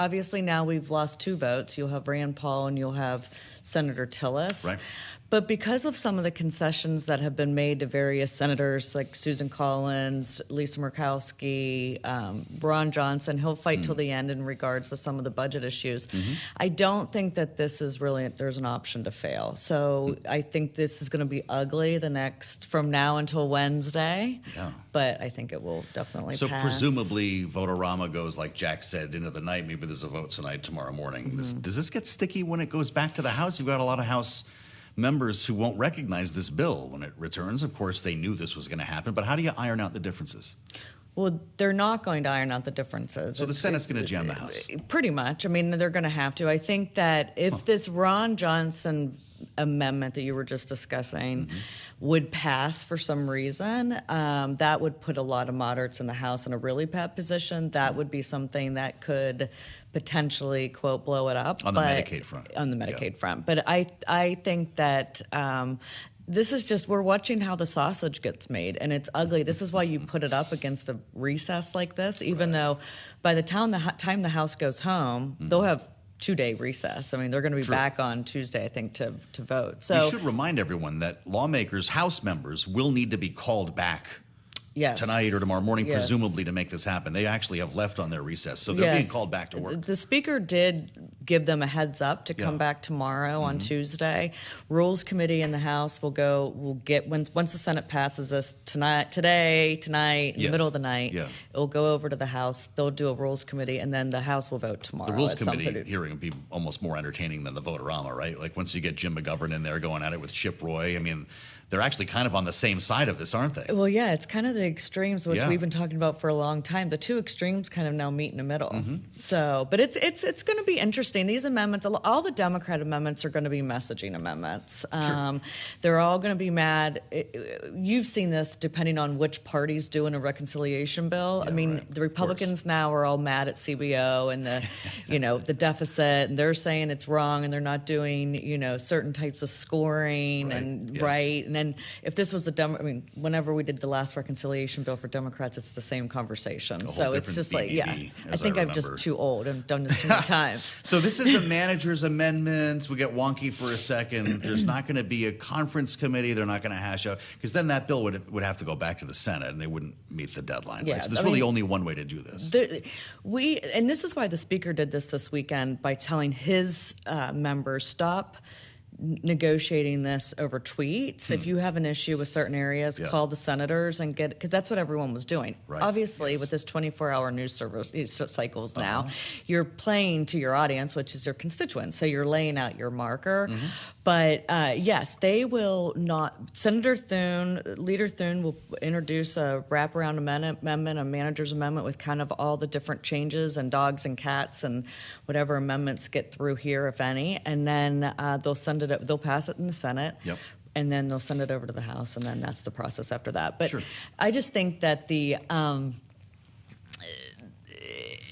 obviously now we've lost 2 votes. You'll have Rand Paul and you'll have Senator Tillis. Right. But because of some of the concessions that have been made to various senators like Susan Collins, Lisa Murkowski, Ron Johnson, he'll fight till the end in regards to some of the budget issues. I don't think that this is really, there's an option to fail. So I think this is going to be ugly from now until Wednesday. Yeah. But I think it will definitely So pass. presumably Vote-A-Rama goes, like Jack said, into the night. Maybe there's a vote tonight, tomorrow morning. Does this get sticky when it goes back to the House? You've got a lot of House members who won't recognize this bill when it returns. Of course, they knew this was going to happen, but how do you iron out the differences? Well, they're not going to iron out the differences. So the Senate's going to jam the House? Pretty much. I mean, they're going to have to. I think that if this Ron Johnson amendment that you were just discussing would pass for some reason, that would put a lot of moderates in the House in a really bad position. That would be something that could potentially, quote, blow it up. On the Medicaid front. On the Medicaid front. But I think that this is just, we're watching how the sausage gets made, and it's ugly. This is why you put it up against a recess like this, even though by the time the House goes home, they'll have 2-day recess. I mean, they're going to be back on Tuesday, I think, to vote. So we should remind everyone that lawmakers, House members, will need to be called back tonight or tomorrow morning, presumably, to make this happen. They actually have left on their recess, so they're being called back to work. The Speaker did give them a heads up to come back tomorrow on Tuesday. Rules Committee in the House will get once the Senate passes this tonight, in the middle of the night. Yeah. It'll go over to the House. They'll do a Rules Committee, and then the House will vote tomorrow. The Rules Committee hearing would be almost more entertaining than the Vote-A-Rama, right? Like once you get Jim McGovern in there going at it with Chip Roy, I mean, they're actually kind of on the same side of this, aren't they? Well, yeah, it's kind of the extremes, which we've been talking about for a long time. The 2 extremes kind of now meet in the middle. So, but it's going to be interesting. These amendments, all the Democrat amendments are going to be messaging amendments. They're all going to be mad. You've seen this depending on which party's doing a reconciliation bill. I mean, the Republicans now are all mad at CBO and the, the deficit, and they're saying it's wrong, and they're not doing, certain types of scoring and then if this was whenever we did the last reconciliation bill for Democrats, it's the same conversation. So it's just like, I think I'm just too old and done this too many times. So this is a manager's amendment. We get wonky for a second. There's not going to be a conference committee. They're not going to hash out, because then that bill would have to go back to the Senate, and they wouldn't meet the deadline. Yeah, right? So there's really only one way to do this. And this is why the Speaker did this weekend by telling his members, stop negotiating this over tweets. If you have an issue with certain areas, call the senators and because that's what everyone was doing. Right. Obviously, with this 24-hour news service cycles now, you're playing to your audience, which is your constituents. So you're laying out your marker. But yes, they will not. Senator Thune, Leader Thune, will introduce a wraparound amendment, a manager's amendment with kind of all the different changes and dogs and cats and whatever amendments get through here, if any, and then they'll send it. They'll pass it in the Senate. And then they'll send it over to the House, and then that's the process after that. But I just think that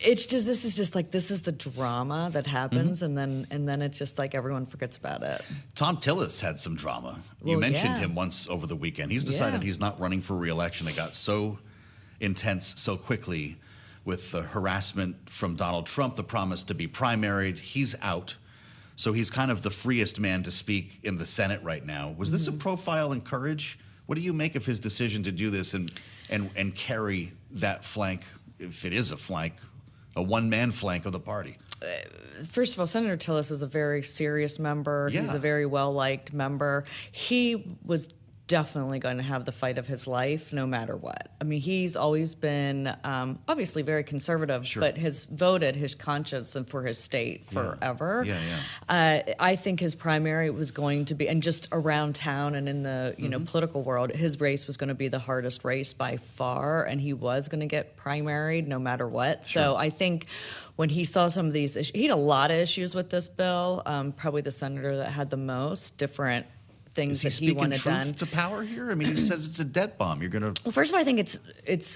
it's just this is the drama that happens, and then it's just like everyone forgets about it. Tom Tillis had some drama. You mentioned him once over the weekend. He's decided he's not running for re-election. It got so intense so quickly with the harassment from Donald Trump, the promise to be primaried. He's out. So he's kind of the freest man to speak in the Senate right now. Was this a profile in courage? What do you make of his decision to do this and carry that flank, if it is a flank, a one-man flank of the party? First of all, Senator Tillis is a very serious member. He's a very well-liked member. He was definitely going to have the fight of his life no matter what. I mean, he's always been obviously very conservative, but has voted his conscience and for his state forever. I think his primary was going to be, and just around town and in the political world, his race was going to be the hardest race by far, and he was going to get primaried no matter what. So I think when he saw some of these issues, he had a lot of issues with this bill, probably the senator that had the most different things that he wanted done. Is he speaking truth to power here? I mean, he says it's a debt bomb. You're going to... Well, first of all, I think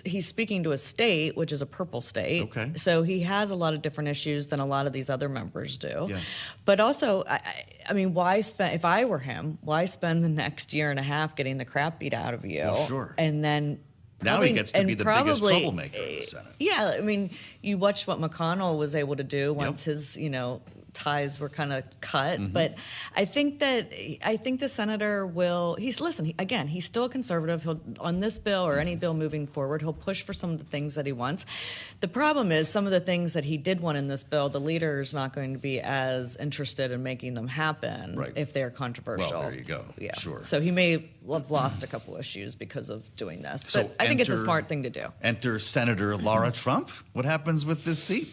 he's speaking to a state, which is a purple state. Okay. So he has a lot of different issues than a lot of these other members do. Yeah. But also, I mean, if I were him, why spend the next year and a half getting the crap beat out of you? Well, sure. And then Now he gets to be the biggest troublemaker in the Senate. Yeah, I mean, you watched what McConnell was able to do once his, ties were kind of cut. Mm-hmm. But I think the senator will. He's still a conservative. He'll, on this bill or any bill moving forward, he'll push for some of the things that he wants. The problem is some of the things that he did want in this bill, the leader is not going to be as interested in making them happen if they're controversial. Well, there you go. Yeah, sure. So he may have lost a couple issues because of doing this. But I think it's a smart thing to do. Enter Senator Laura Trump. What happens with this seat?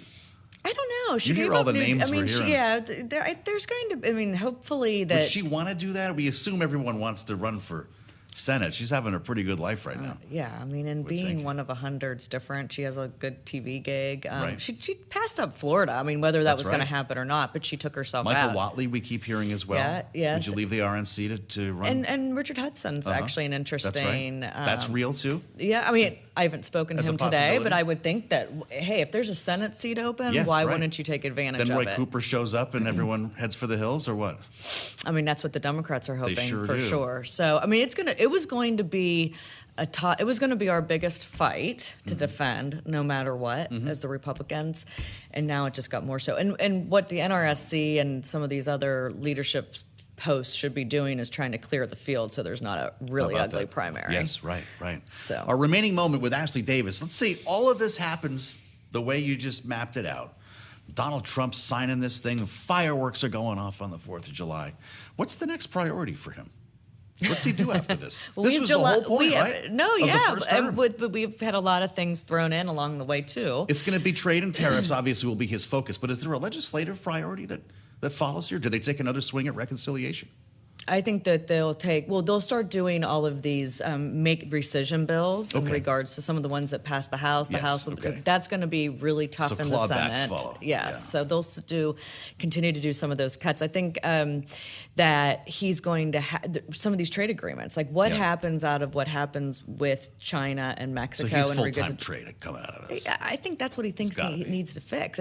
I don't know. You hear all the names we're hearing. There's going to. Hopefully that. Would she want to do that? We assume everyone wants to run for Senate. She's having a pretty good life right now. And being one of 100's different. She has a good TV gig. She passed up Florida. I mean, whether that was going to happen or not, but she took herself out. Michael Whatley, we keep hearing as well. Yeah, yes. Would you leave the RNC to run? And Richard Hudson's actually an interesting. That's right. That's real too. Yeah, I mean, I haven't spoken to him today, but I would think that hey, if there's a Senate seat open, why wouldn't you take advantage of it? Then Roy Cooper shows up and everyone heads for the hills, or what? I mean, that's what the Democrats are hoping for sure. So I mean, it was going to be our biggest fight to defend, no matter what, as the Republicans, and now it just got more so. And what the NRSC and some of these other leadership posts should be doing is trying to clear the field so there's not a really ugly primary. Yes, right. So our remaining moment with Ashley Davis. Let's see, all of this happens the way you just mapped it out. Donald Trump's signing this thing. Fireworks are going off on the 4th of July. What's the next priority for him? What's he do after this? This was the whole point, right? No, but we've had a lot of things thrown in along the way, too. It's going to be trade and tariffs, obviously, will be his focus. But is there a legislative priority that follows here? Do they take another swing at reconciliation? I think that they'll start doing all of these make rescission bills in regards to some of the ones that passed the House. That's going to be really tough in the Senate. Follow. So they'll continue to do some of those cuts. I think that he's going to some of these trade agreements. Like what happens with China and Mexico. So he's full-time trade coming out of this. I think that's what he thinks he needs to fix.